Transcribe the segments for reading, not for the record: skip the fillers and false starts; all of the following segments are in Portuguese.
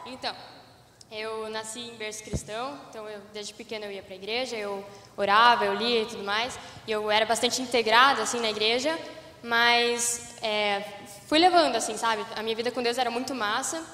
Então, eu nasci em berço cristão, então desde pequena eu ia para a igreja, eu orava, eu lia e tudo mais, e eu era bastante integrada, assim, na igreja, mas fui levando, assim, sabe? A minha vida com Deus era muito massa,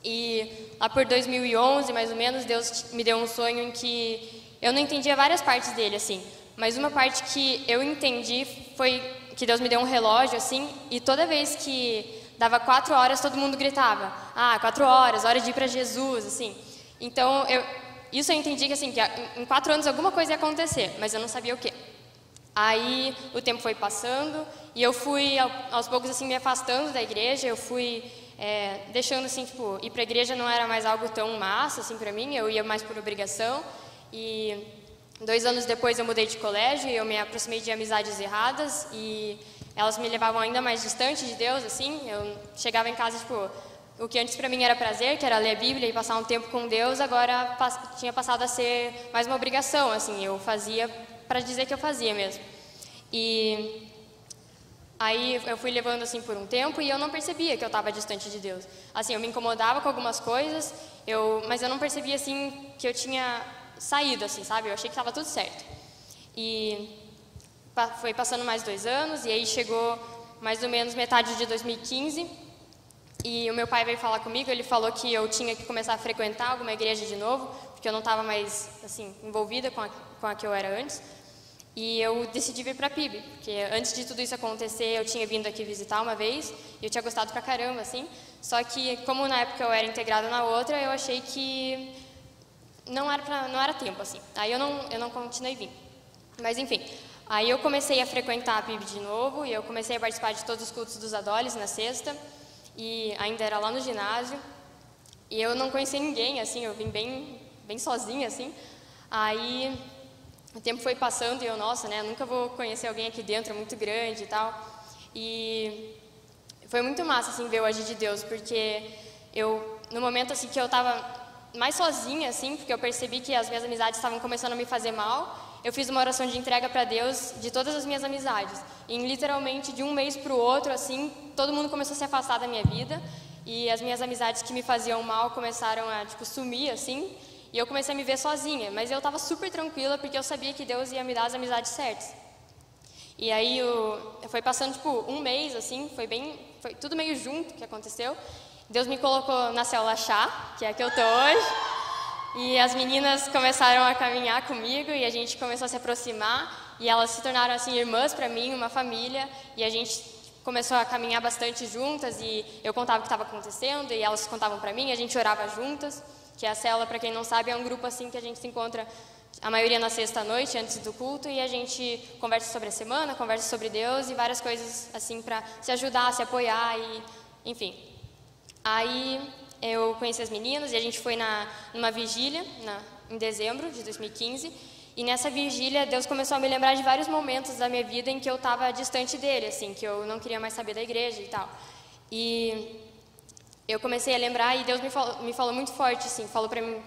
e lá por 2011, mais ou menos, Deus me deu um sonho em que eu não entendia várias partes dele, assim, mas uma parte que eu entendi foi que Deus me deu um relógio, assim, e toda vez que dava 4 horas, todo mundo gritava, 4 horas, hora de ir para Jesus, assim. Então, isso eu entendi que, assim, que em 4 anos alguma coisa ia acontecer, mas eu não sabia o quê. Aí, o tempo foi passando, e eu fui, aos poucos, assim, me afastando da igreja, eu fui deixando, assim, tipo, ir para a igreja não era mais algo tão massa, assim, para mim, eu ia mais por obrigação, e 2 anos depois eu mudei de colégio, e eu me aproximei de amizades erradas, e elas me levavam ainda mais distante de Deus, assim, eu chegava em casa, tipo, o que antes para mim era prazer, que era ler a Bíblia e passar um tempo com Deus, agora tinha passado a ser mais uma obrigação, assim, eu fazia para dizer que eu fazia mesmo. E aí eu fui levando, assim, por um tempo e eu não percebia que eu estava distante de Deus. Assim, eu me incomodava com algumas coisas, mas eu não percebia, assim, que eu tinha saído, assim, sabe? Eu achei que estava tudo certo. E foi passando mais 2 anos, e aí chegou mais ou menos metade de 2015, e o meu pai veio falar comigo, ele falou que eu tinha que começar a frequentar alguma igreja de novo, porque eu não estava mais, assim, envolvida com a que eu era antes, e eu decidi vir para a PIB, porque antes de tudo isso acontecer, eu tinha vindo aqui visitar uma vez, e eu tinha gostado pra caramba, assim, só que como na época eu era integrada na outra, eu achei que não era tempo, assim, aí eu não continuei vindo. Mas enfim, aí eu comecei a frequentar a PIB de novo, e eu comecei a participar de todos os cultos dos Adoles na sexta, e ainda era lá no ginásio, e eu não conhecia ninguém, assim, eu vim bem sozinha, assim. Aí o tempo foi passando e eu, nossa, né, nunca vou conhecer alguém aqui dentro, é muito grande e tal. E foi muito massa, assim, ver o agir de Deus, porque no momento, assim, que eu estava mais sozinha, assim, porque eu percebi que as minhas amizades estavam começando a me fazer mal, eu fiz uma oração de entrega para Deus de todas as minhas amizades. E literalmente, de um mês para o outro, assim, todo mundo começou a se afastar da minha vida. E as minhas amizades que me faziam mal começaram a, tipo, sumir, assim. E eu comecei a me ver sozinha. Mas eu estava super tranquila, porque eu sabia que Deus ia me dar as amizades certas. E aí, foi passando, tipo, um mês, assim, foi tudo meio junto que aconteceu. Deus me colocou na célula chá, que é a que eu tô hoje. E as meninas começaram a caminhar comigo e a gente começou a se aproximar e elas se tornaram, assim, irmãs para mim, uma família, e a gente começou a caminhar bastante juntas e eu contava o que estava acontecendo e elas contavam para mim, a gente orava juntas, que a célula, para quem não sabe, é um grupo, assim, que a gente se encontra a maioria na sexta-noite, antes do culto, e a gente conversa sobre a semana, conversa sobre Deus e várias coisas, assim, para se ajudar, se apoiar e, enfim. Aí eu conheci as meninas e a gente foi numa vigília em dezembro de 2015, e nessa vigília Deus começou a me lembrar de vários momentos da minha vida em que eu estava distante dele, assim, que eu não queria mais saber da igreja e tal. E eu comecei a lembrar e Deus me falou muito forte, assim, falou para mim,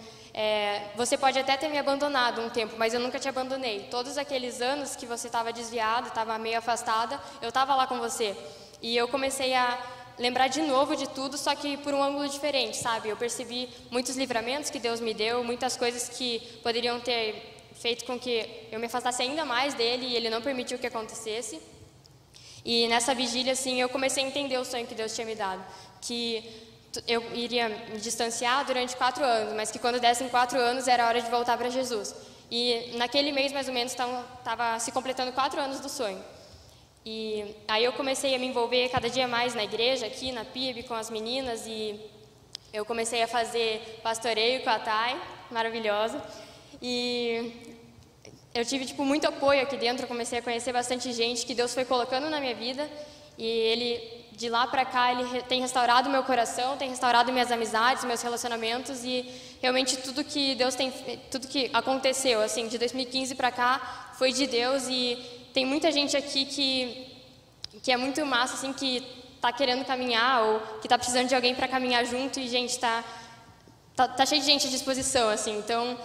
você pode até ter me abandonado um tempo, mas eu nunca te abandonei. Todos aqueles anos que você estava desviado, estava meio afastada, eu estava lá com você. E eu comecei a lembrar de novo de tudo, só que por um ângulo diferente, sabe? Eu percebi muitos livramentos que Deus me deu, muitas coisas que poderiam ter feito com que eu me afastasse ainda mais dele e ele não permitiu que acontecesse. E nessa vigília, assim, eu comecei a entender o sonho que Deus tinha me dado, que eu iria me distanciar durante 4 anos, mas que quando dessem 4 anos era hora de voltar para Jesus. E naquele mês, mais ou menos, estava se completando 4 anos do sonho. E aí eu comecei a me envolver cada dia mais na igreja, aqui na PIB, com as meninas, e eu comecei a fazer pastoreio com a Thay, maravilhosa. E eu tive, tipo, muito apoio aqui dentro, eu comecei a conhecer bastante gente que Deus foi colocando na minha vida, e Ele, de lá para cá, Ele tem restaurado meu coração, tem restaurado minhas amizades, meus relacionamentos, e realmente tudo que aconteceu, assim, de 2015 para cá, foi de Deus, e tem muita gente aqui que é muito massa, assim, que tá querendo caminhar, ou que tá precisando de alguém para caminhar junto, e, gente, tá cheio de gente à disposição, assim, então,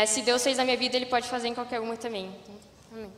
se Deus fez na minha vida, Ele pode fazer em qualquer uma também. Então, amém.